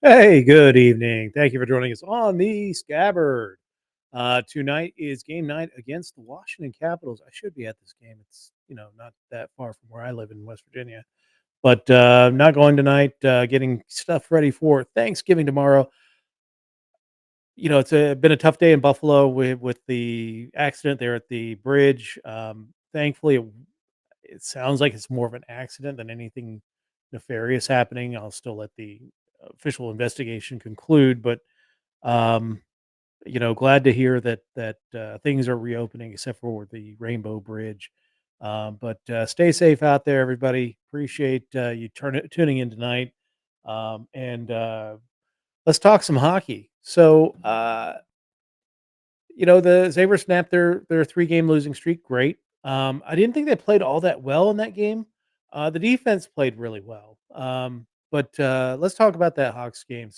Hey, good evening. Thank you for joining us on the Scabbard. Tonight is game night against the Washington Capitals. I should be at this game. It's not that far from where I live in West Virginia, but not going tonight. Getting stuff ready for Thanksgiving tomorrow. It's been a tough day in Buffalo with the accident there at the bridge. Thankfully, it sounds like it's more of an accident than anything nefarious happening. I'll still let the official investigation conclude, but um, glad to hear that things are reopening, except for the Rainbow Bridge. But stay safe out there, everybody. Appreciate you tuning in tonight. And let's talk some hockey. The Sabres snapped their 3-game losing streak. Great. I didn't think they played all that well in that game. The defense played really well. But let's talk about that Hawks game.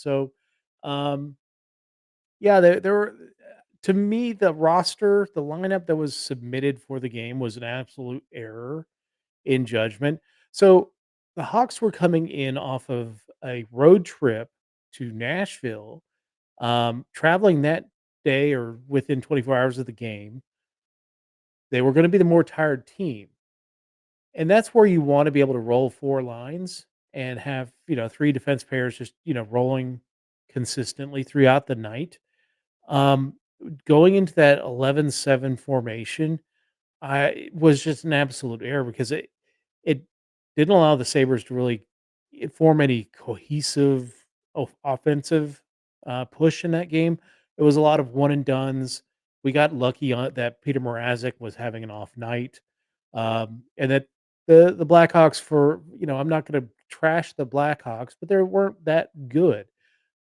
Um, yeah, there were to me, the lineup that was submitted for the game was an absolute error in judgment. So, the Hawks were coming in off of a road trip to Nashville, traveling that day or within 24 hours of the game. They were gonna be the more tired team, and that's where you wanna be able to roll 4 lines and have, 3 defense pairs just, rolling consistently throughout the night. Um, Going into that 11-7 formation, I was just an absolute error because it didn't allow the Sabres to really form any cohesive offensive push in that game. It was a lot of one and dones. We got lucky on that Peter Mrazek was having an off night, and that the Blackhawks I'm not going to trash the Blackhawks, but they weren't that good.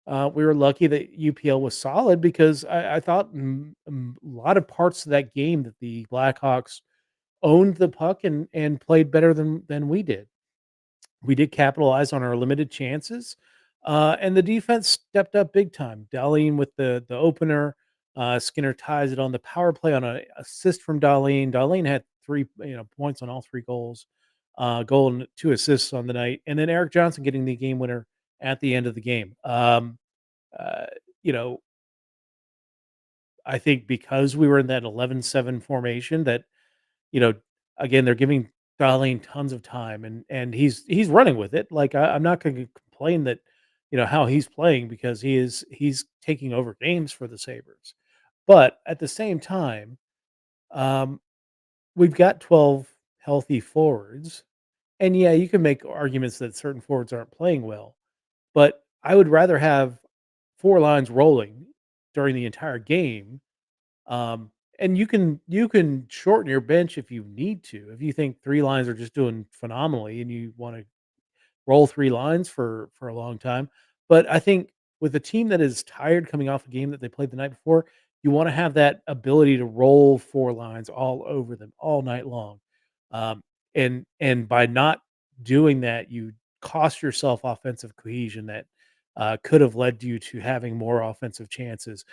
We were lucky that UPL was solid because I thought a lot of parts of that game that the Blackhawks owned the puck and played better than we did. We did capitalize on our limited chances, and the defense stepped up big time. Darlene with the opener, Skinner ties it on the power play on an assist from Darlene. Darlene had three points on all three goals, goal and two assists on the night, and then Eric Johnson getting the game winner at the end of the game. Uh, you know, I think because we were in that 11-7 formation that, you know, again, they're giving Darlene tons of time and he's running with it. Like I'm not gonna complain that, how he's playing because he's taking over games for the Sabres. But at the same time, um, we've got 12 healthy forwards. And yeah, you can make arguments that certain forwards aren't playing well, but I would rather have 4 lines rolling during the entire game. And you can shorten your bench if you need to. If you think 3 lines are just doing phenomenally and you wanna roll 3 lines for a long time. But I think with a team that is tired coming off a game that they played the night before, you wanna have that ability to roll 4 lines all over them all night long. Um, and by not doing that, you cost yourself offensive cohesion that, could have led you to having more offensive chances.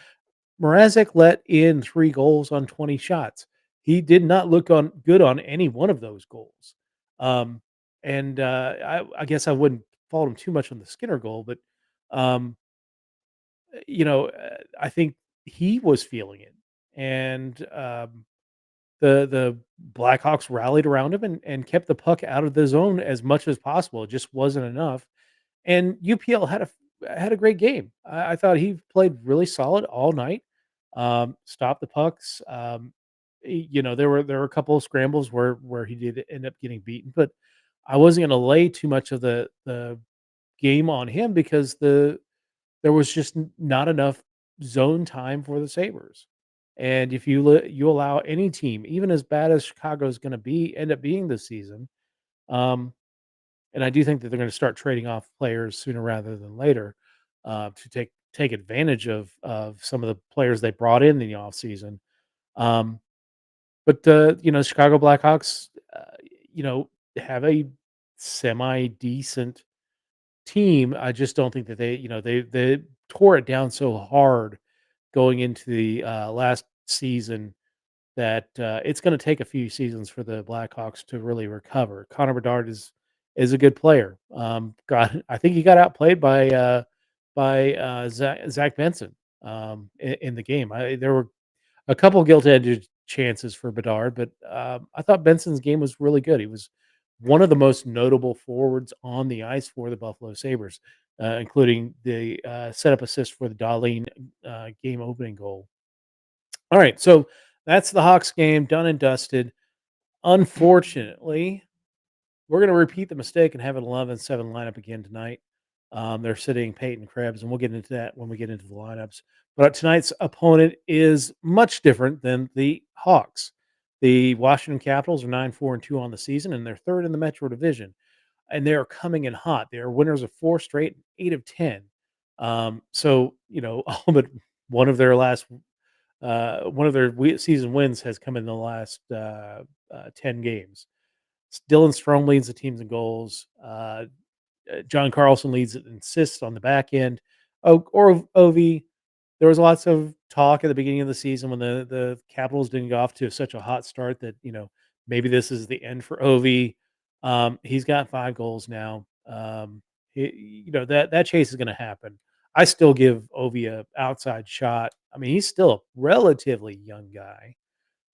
Mrazek let in 3 goals on 20 shots. He did not look on good on any one of those goals. Um, and I guess I wouldn't fault him too much on the Skinner goal, but, um, I think he was feeling it. And the Blackhawks rallied around him and kept the puck out of the zone as much as possible. It just wasn't enough. And UPL had a great game. I thought he played really solid all night. Stopped the pucks. There were a couple of scrambles where he did end up getting beaten, but I wasn't going to lay too much of the game on him because there was just not enough zone time for the Sabres. And if you allow any team, even as bad as Chicago is going to be, end up being this season, um, and I do think that they're gonna start trading off players sooner rather than later, to take advantage of some of the players they brought in the offseason. Um, but Chicago Blackhawks, have a semi decent team. I just don't think that they tore it down so hard going into the, last season that, it's gonna take a few seasons for the Blackhawks to really recover. Connor Bedard is a good player. I think he got outplayed by, Zach Benson in the game. There were a couple gilt-edged chances for Bedard, but I thought Benson's game was really good. He was one of the most notable forwards on the ice for the Buffalo Sabres, including the setup assist for the Darlene game opening goal. All right, so that's the Hawks game done and dusted. Unfortunately, we're going to repeat the mistake and have an 11-7 lineup again tonight. They're sitting Peyton Krebs, and we'll get into that when we get into the lineups. But tonight's opponent is much different than the Hawks. The Washington Capitals are 9-4-2 on the season, and they're third in the Metro Division. And they are coming in hot. They are winners of four straight, 8 of 10. All but one of their last, one of their season wins has come in the last 10 games. Dylan Strome leads the teams in goals. John Carlson leads it in assists on the back end. Ovi, there was lots of talk at the beginning of the season when the Capitals didn't go off to such a hot start that maybe this is the end for Ovi. He's got 5 goals now. That chase is going to happen. I still give Ovi a outside shot. I mean, he's still a relatively young guy.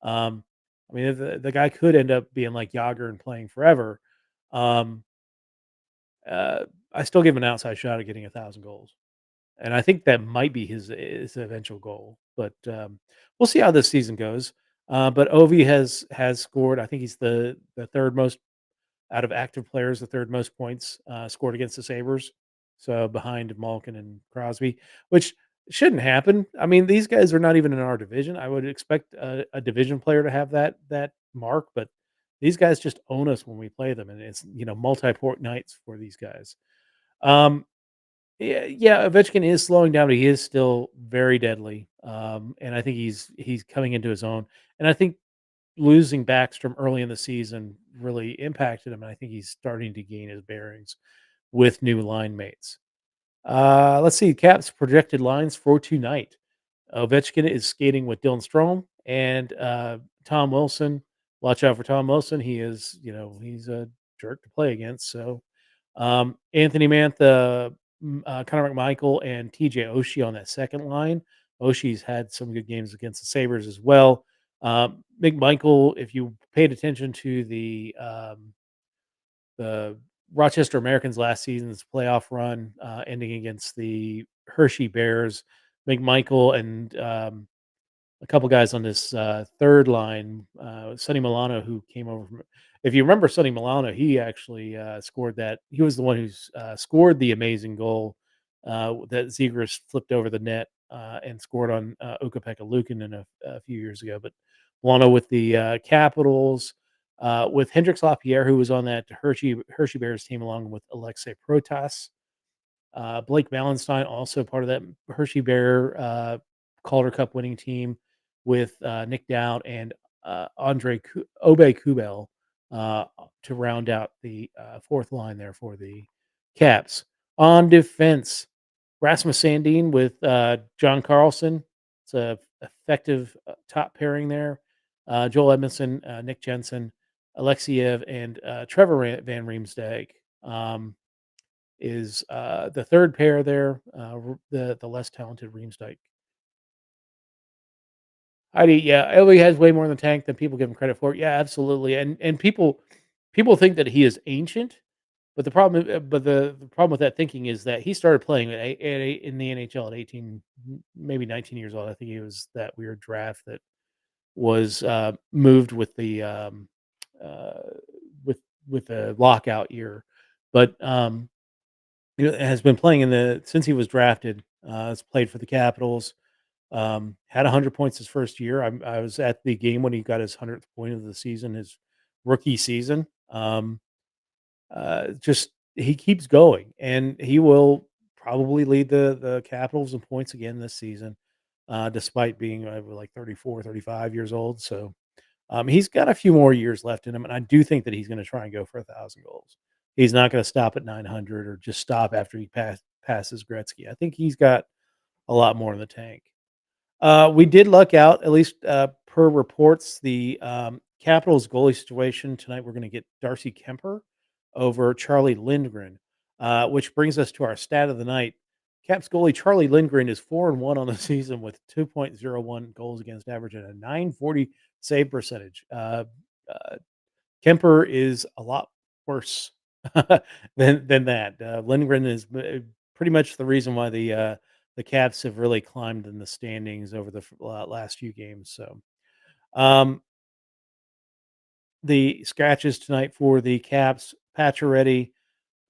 Um, I mean, the guy could end up being like Yager and playing forever. Um, I still give him an outside shot at getting 1,000 goals, and I think that might be his eventual goal. But we'll see how this season goes. But Ovi has scored. I think he's the third most out of active players, the third most points scored against the Sabres. So behind Malkin and Crosby, which shouldn't happen. I mean, these guys are not even in our division. I would expect a division player to have that mark, but these guys just own us when we play them, and it's multi-port nights for these guys. Um, yeah, Ovechkin is slowing down, but he is still very deadly. And I think he's coming into his own. And I think losing Backstrom early in the season really impacted him, and I think he's starting to gain his bearings with new line mates. Let's see, Caps projected lines for tonight. Ovechkin is skating with Dylan Strome and Tom Wilson. Watch out for Tom Wilson. He is, he's a jerk to play against. So Anthony Mantha, Connor McMichael, and TJ Oshie on that second line. Oshie's had some good games against the Sabres as well. McMichael, if you paid attention to the Rochester Americans last season's playoff run, ending against the Hershey Bears, McMichael and a couple guys on this third line, Sonny Milano, who came over from. If you remember Sonny Milano, he actually scored that. He was the one who scored the amazing goal that Zegras flipped over the net and scored on Ukko-Pekka Luukkonen a few years ago. But Milano with the Capitals, with Hendrix Lapierre, who was on that Hershey Bears team, along with Alexei Protas. Blake Valentine, also part of that Hershey Bear Calder Cup winning team with Nick Dowd and Obe Kubel to round out the fourth line there for the Caps. On defense, Rasmus Sandin with John Carlson. It's a effective top pairing there. Joel Edmondson, Nick Jensen, Alexiev, and Trevor Van Riemsdyk. Is the third pair there, the less talented Riemsdyk. Heidi, yeah, Ellie has way more in the tank than people give him credit for. Yeah, absolutely, and people think that he is ancient, but the problem with that thinking is that he started playing in the NHL at 18, maybe 19 years old. I think he was that weird draft that was moved with the uh, with the lockout year, but has been playing in the since he was drafted. Has played for the Capitals. Had 100 points his first year. I was at the game when he got his 100th point of the season, his rookie season. Just he keeps going, and he will probably lead the Capitals in points again this season, despite being like 34, 35 years old. So he's got a few more years left in him, and I do think that he's going to try and go for 1,000 goals. He's not going to stop at 900 or just stop after he passes Gretzky. I think he's got a lot more in the tank. We did luck out, at least per reports, the Capitals goalie situation tonight. We're going to get Darcy Kemper over Charlie Lindgren, which brings us to our stat of the night. Caps goalie Charlie Lindgren is 4-1 on the season with 2.01 goals against average and a 940 save percentage. Uh, Kemper is a lot worse than that. Lindgren is pretty much the reason why the Caps have really climbed in the standings over the last few games. So, um, the scratches tonight for the Caps, Pacioretty,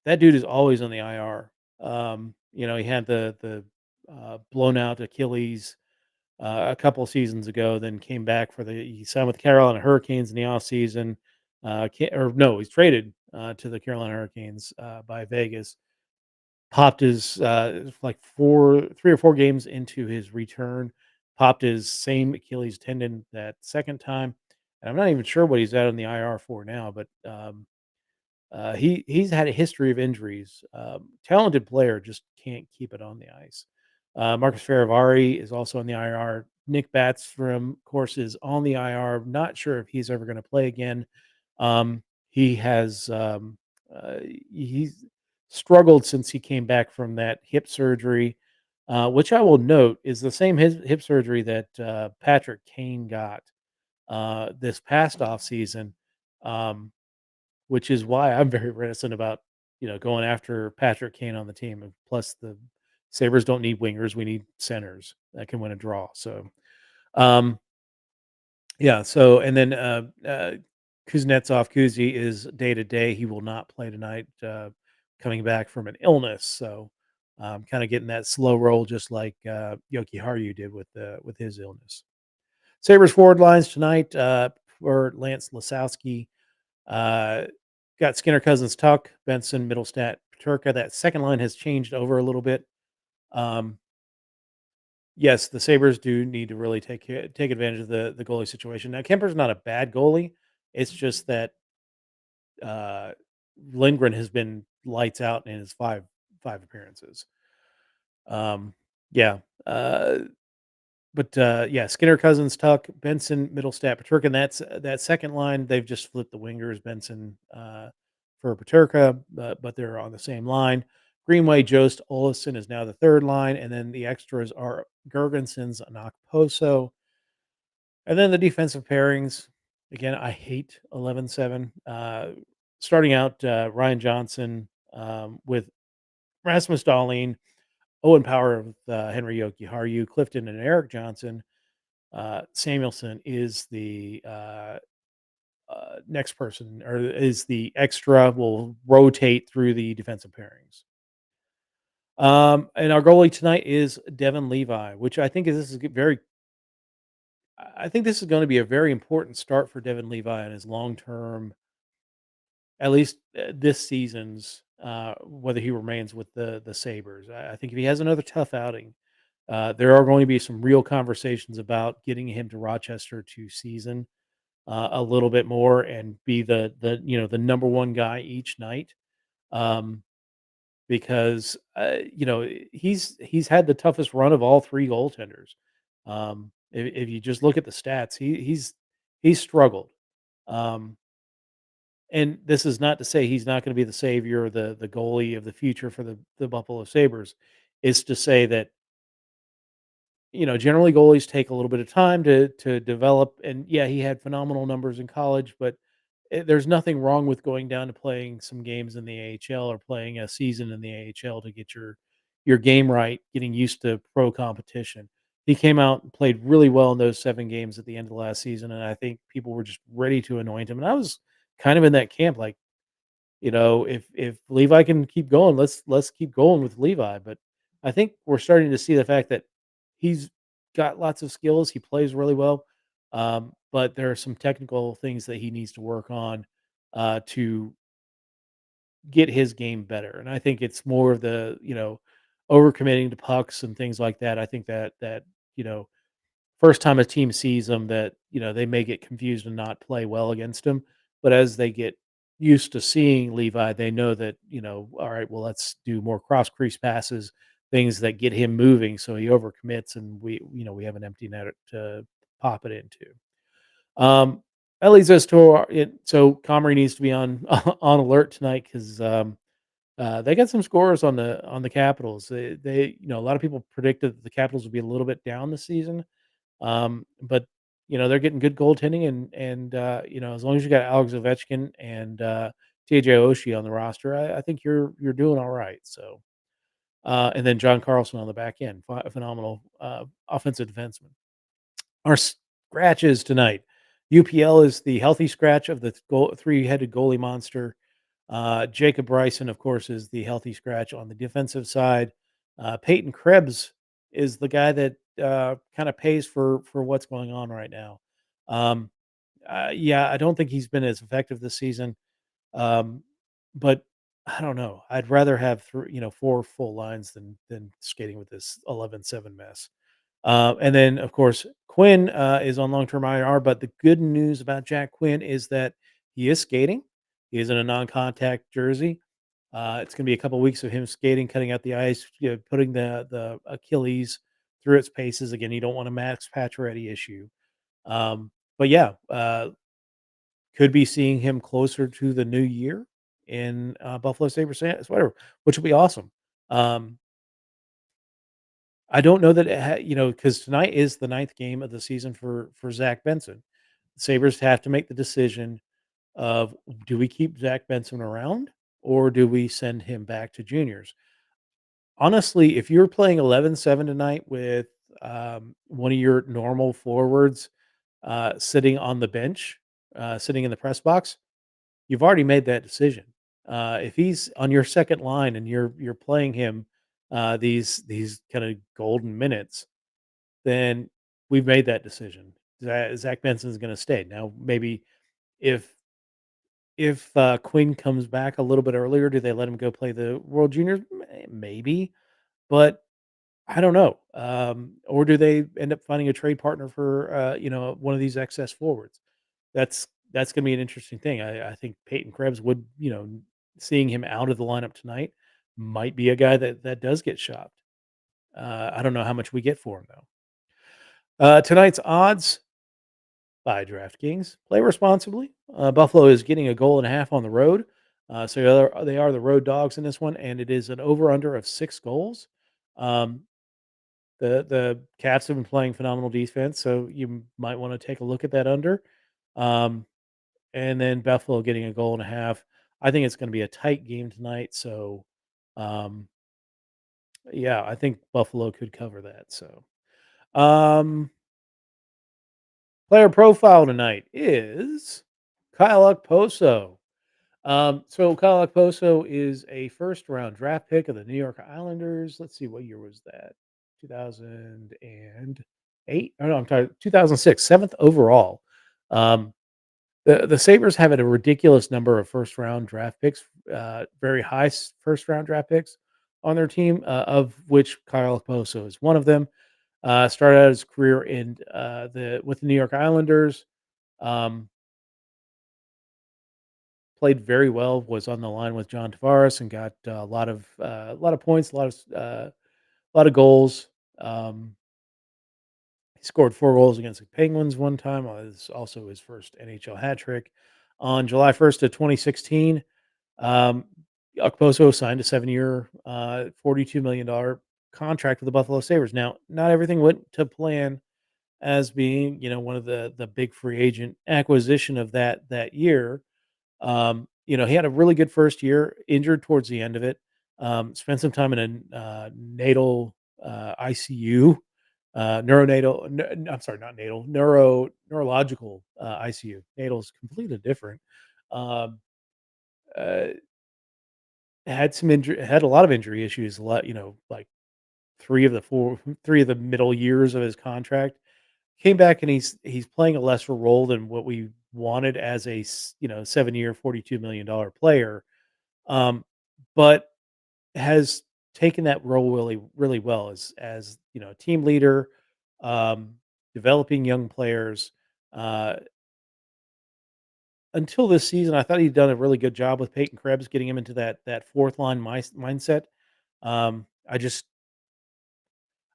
that dude is always on the IR. He had the blown out Achilles a couple seasons ago, then came back for he signed with the Carolina Hurricanes in the offseason. Or no, he's traded to the Carolina Hurricanes by Vegas. Popped his like 3 or 4 games into his return, popped his same Achilles tendon that second time, and I'm not even sure what he's out on the IR for now. But he's had a history of injuries. Talented player, just can't keep it on the ice. Marcus Faravari is also on the IR. Nick Backstrom, of course, is on the IR. Not sure if he's ever going to play again. He has uh, he's struggled since he came back from that hip surgery, which I will note is the same hip surgery that Patrick Kane got this past off season. Um, which is why I'm very reticent about, going after Patrick Kane on the team, and plus the Sabres don't need wingers, we need centers that can win a draw. So, um, yeah, so and then, Kuznetsov, Kuzi is day to day, he will not play tonight, coming back from an illness, so, kinda getting that slow roll just like, Yoki Haru did with his illness. Sabres forward lines tonight, for Lance Lasowski. Uh, Got Skinner, Cousins, Tuck, Benson, Middlestat, Paterka. That second line has changed over a little bit. Um, yes, the Sabres do need to really take advantage of the goalie situation. Now, Kemper's not a bad goalie. It's just that uh, Lindgren has been lights out in his five appearances. Um, yeah, uh, yeah, Skinner, Cousins, Tuck, Benson, Middlestat, Paterka. And that second line. They've just flipped the wingers, Benson for Paterka, but they're on the same line. Greenway, Jost, Olafson is now the third line, and then the extras are Gergensons, Nakposo, and then the defensive pairings. Again, I hate 11-7. Starting out, Ryan Johnson with Rasmus Dahlin, Owen Power with Henry Yoki Haru, Clifton, and Eric Johnson. Samuelson is the next person, or is the extra. Will rotate through the defensive pairings. And our goalie tonight is Devin Levi, which I think is this is very. I think this is going to be a very important start for Devin Levi in his long term, at least this season's. Whether he remains with the Sabres, I think if he has another tough outing, there are going to be some real conversations about getting him to Rochester to season a little bit more and be the number one guy each night. Um, because he's had the toughest run of all three goaltenders. If you just look at the stats, he's struggled. Um, and this is not to say he's not going to be the savior or the goalie of the future for the Buffalo Sabres. It's to say that generally goalies take a little bit of time to develop. And yeah, he had phenomenal numbers in college, but there's nothing wrong with going down to playing some games in the AHL or playing a season in the AHL to get your game right, getting used to pro competition. He came out and played really well in those 7 games at the end of the last season, and I think people were just ready to anoint him. And I was kind of in that camp, like, if Levi can keep going, let's keep going with Levi. But I think we're starting to see the fact that he's got lots of skills. He plays really well, but there are some technical things that he needs to work on to get his game better. And I think it's more of the overcommitting to pucks and things like that. I think that you know first time a team sees them that, they may get confused and not play well against him, but as they get used to seeing Levi, they know that, all right, well, let's do more cross crease passes, things that get him moving so he overcommits and we have an empty net to pop it into. That leads us to so Comrie needs to be on on alert tonight because They got some scores on the Capitals. A lot of people predicted that the Capitals would be a little bit down this season, but they're getting good goaltending, and as long as you got Alex Ovechkin and TJ Oshie on the roster, I think you're doing all right. So, and then John Carlson on the back end, phenomenal offensive defenseman. Our scratches tonight. UPL is the healthy scratch of the three-headed goalie monster. Jacob Bryson, of course, is the healthy scratch on the defensive side. Peyton Krebs is the guy that kind of pays for what's going on right now. Um, yeah, I don't think he's been as effective this season, um, but I don't know. I'd rather have four full lines than skating with this 11-7 mess. And then, of course, Quinn is on long term IR. But the good news about Jack Quinn is that he is skating. He is in a non contact jersey. It's going to be a couple weeks of him skating, cutting out the ice, putting the Achilles through its paces. Again, you don't want a Max Pacioretty issue. But yeah, could be seeing him closer to the new year in Buffalo Sabres sweater, which would be awesome. Um, I don't know that because tonight is the ninth game of the season for Zach Benson. The Sabres have to make the decision of, do we keep Zach Benson around or do we send him back to juniors? Honestly, if you're playing 11-7 tonight with one of your normal forwards sitting on the bench, sitting in the press box, you've already made that decision. If he's on your second line and you're playing him these kind of golden minutes, then we've made that decision. Zach Benson's going to stay. Now, maybe if Quinn comes back a little bit earlier, do they let him go play the World Juniors? Maybe, but I don't know. Or do they end up finding a trade partner for one of these excess forwards? That's going to be an interesting thing. I think Peyton Krebs would, seeing him out of the lineup tonight might be a guy that does get shopped. I don't know how much we get for him though. Tonight's odds by DraftKings. Play responsibly. Buffalo is getting a goal and a half on the road. So they are the road dogs in this one, and it is an over-under of 6 goals. Um, the Cats have been playing phenomenal defense, so you might want to take a look at that under. Um, and then Buffalo getting a goal and a half. I think it's going to be a tight game tonight. So, um, yeah, I think Buffalo could cover that. So, um, player profile tonight is Kyle Okposo. So Kyle Okposo is a first round draft pick of the New York Islanders. Let's see, what year was that? 2008. Oh no, I'm sorry, 2006, seventh overall. Um, the Sabres have a ridiculous number of first round draft picks, very high first round draft picks on their team, of which Kyle Okposo is one of them. Started out his career in with the New York Islanders. Um, Played very well. Was on the line with John Tavares and got a lot of points, a lot of goals. Um, he scored 4 goals against the Penguins one time. It's also his first NHL hat trick. On July 1st of 2016, um, Okposo signed a 7-year, $42 million contract with the Buffalo Sabres. Now, not everything went to plan as being, one of the big free agent acquisition of that year. He had a really good first year, injured towards the end of it. Spent some time in a natal ICU, neuronatal. I'm sorry, not natal, neurological ICU. Natal is completely different. Um, uh, had a lot of injury issues. A lot, like three of the middle years of his contract. Came back and he's playing a lesser role than what we wanted as a 7-year, $42 million player, but has taken that role really really well as team leader, um, developing young players. Uh, until this season, I thought he'd done a really good job with Peyton Krebs, getting him into that fourth line mindset.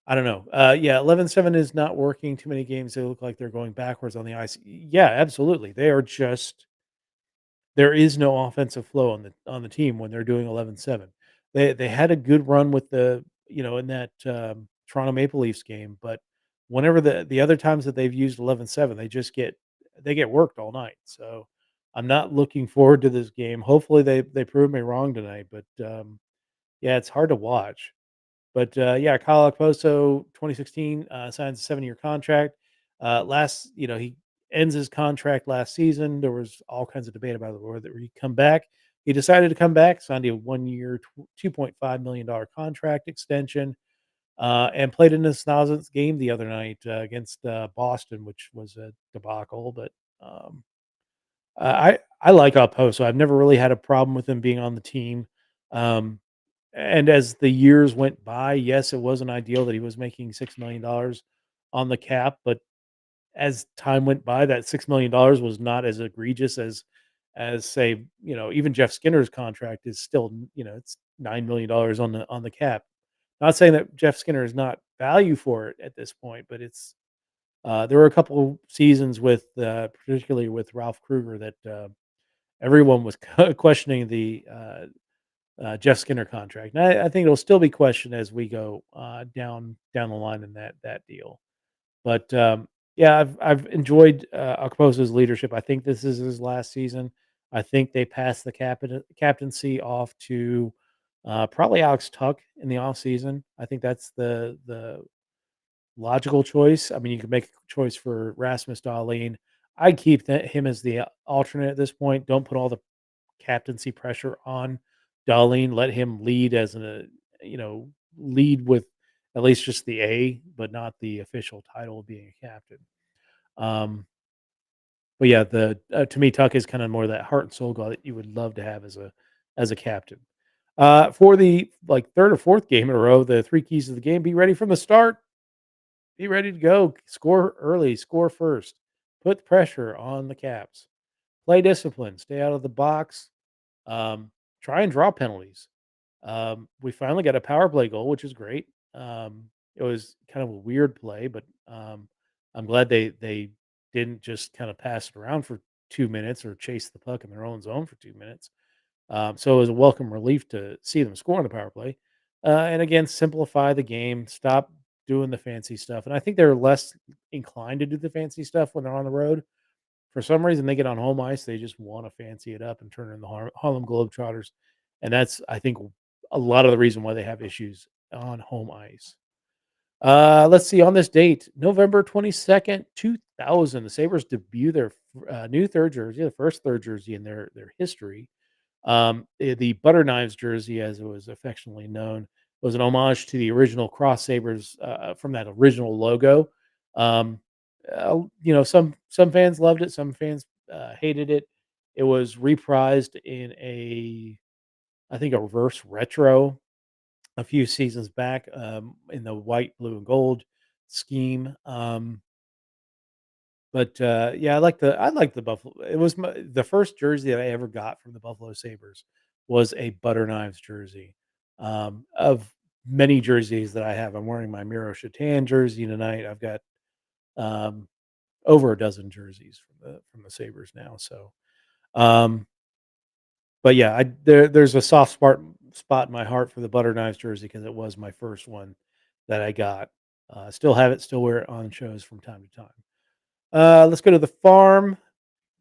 I don't know. Yeah, 11-7 is not working. Too many games, they look like they're going backwards on the ice. Yeah, absolutely. There is no offensive flow on the team when they're doing 11-7. They had a good run with in that, Toronto Maple Leafs game, but whenever the other times that they've used 11-7, they get worked all night, so I'm not looking forward to this game. Hopefully, they prove me wrong tonight, but, yeah, it's hard to watch. But, yeah, Kyle Okposo, 2016, signs a 7-year contract. He ends his contract last season. There was all kinds of debate about whether he'd come back. He decided to come back, signed a 1-year, $2.5 million contract extension, and played in his 1000th game the other night, against, Boston, which was a debacle, but, um, I like Okposo. I've never really had a problem with him being on the team. Um and as the years went by, yes, it wasn't ideal that he was making $6 million on the cap, but as time went by, that $6 million was not as egregious as say, even Jeff Skinner's contract is still, it's $9 million on the cap. Not saying that Jeff Skinner is not value for it at this point, but there were a couple seasons particularly with Ralph Kruger that everyone was questioning the Jeff Skinner contract. And I think it'll still be questioned as we go down the line in that deal. But yeah, I've enjoyed Okposo's leadership. I think this is his last season. I think they passed the captaincy off to probably Alex Tuck in the offseason. I think that's the logical choice. I mean, you could make a choice for Rasmus Dahlin. I'd keep him as the alternate at this point. Don't put all the captaincy pressure on Darlene. Let him lead lead with at least just the A, but not the official title of being a captain. Um, but yeah, the to me, Tuck is kind of more that heart and soul guy that you would love to have as a captain. For the third or fourth game in a row, the three keys of the game: be ready from the start, be ready to go, score early, score first, put pressure on the Caps, play discipline, stay out of the box, um, try and draw penalties. We finally got a power play goal, which is great. It was kind of a weird play, but I'm glad they didn't just kind of pass it around for 2 minutes or chase the puck in their own zone for 2 minutes. So it was a welcome relief to see them score on the power play. And again, simplify the game, stop doing the fancy stuff. And I think they're less inclined to do the fancy stuff when they're on the road. For some reason, they get on home ice, they just wanna fancy it up and turn in the Harlem Globetrotters, and that's, I think, a lot of the reason why they have issues on home ice. Let's see, on this date, November 22nd, 2000, the Sabres debut their new third jersey, the first third jersey in their history. The Butter Knives jersey, as it was affectionately known, was an homage to the original Cross Sabres from that original logo. Um, some fans loved it, some fans hated it. It was reprised in I think, a reverse retro a few seasons back in the white, blue, and gold scheme. But, yeah, I like the Buffalo. It was the first jersey that I ever got from the Buffalo Sabres was a Butter Knives jersey, of many jerseys that I have. I'm wearing my Miro Shatan jersey tonight. I've got, um, over a dozen jerseys from the Sabres now, so, um, but yeah, there's a soft spot in my heart for the Butter Knives jersey because it was my first one that I got. Still have it, still wear it on shows from time to time. Let's go to the farm.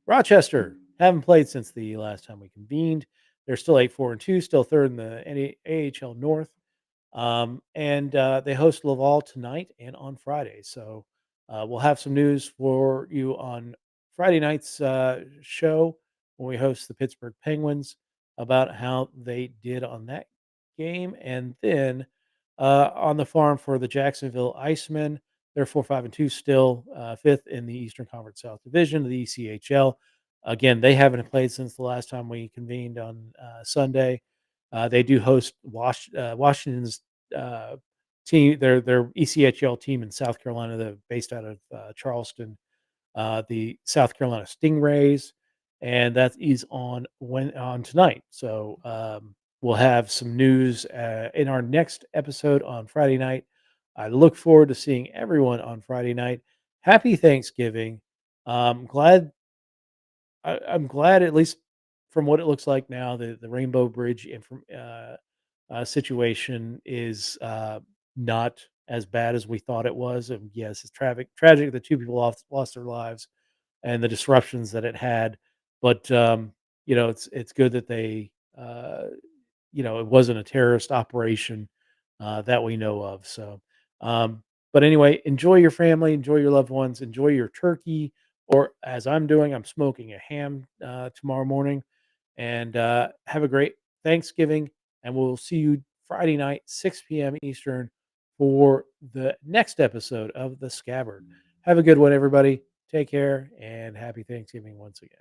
Rochester haven't played since the last time we convened. They're still 8-4-2, still third in the AHL North. And they host Laval tonight and on Friday. So we'll have some news for you on Friday night's show when we host the Pittsburgh Penguins about how they did on that game. And then on the farm for the Jacksonville Icemen, they're 4-5-2, still fifth in the Eastern Conference South Division of the ECHL. Again, they haven't played since the last time we convened on Sunday. They do host Washington's uh, team, their ECHL team in South Carolina. They're based out of Charleston, the South Carolina Stingrays, and that is on tonight. So we'll have some news in our next episode on Friday night. I look forward to seeing everyone on Friday night. Happy Thanksgiving. Glad I'm glad, at least from what it looks like now, the Rainbow Bridge situation is not as bad as we thought it was. And yes, it's tragic that two people lost their lives and the disruptions that it had. But it's good that they it wasn't a terrorist operation that we know of. So, um, but anyway, enjoy your family, enjoy your loved ones, enjoy your turkey, or as I'm doing, I'm smoking a ham tomorrow morning, and have a great Thanksgiving. And we'll see you Friday night, 6 p.m. Eastern, for the next episode of the Scabbard. Have a good one, everybody. Take care and happy Thanksgiving once again.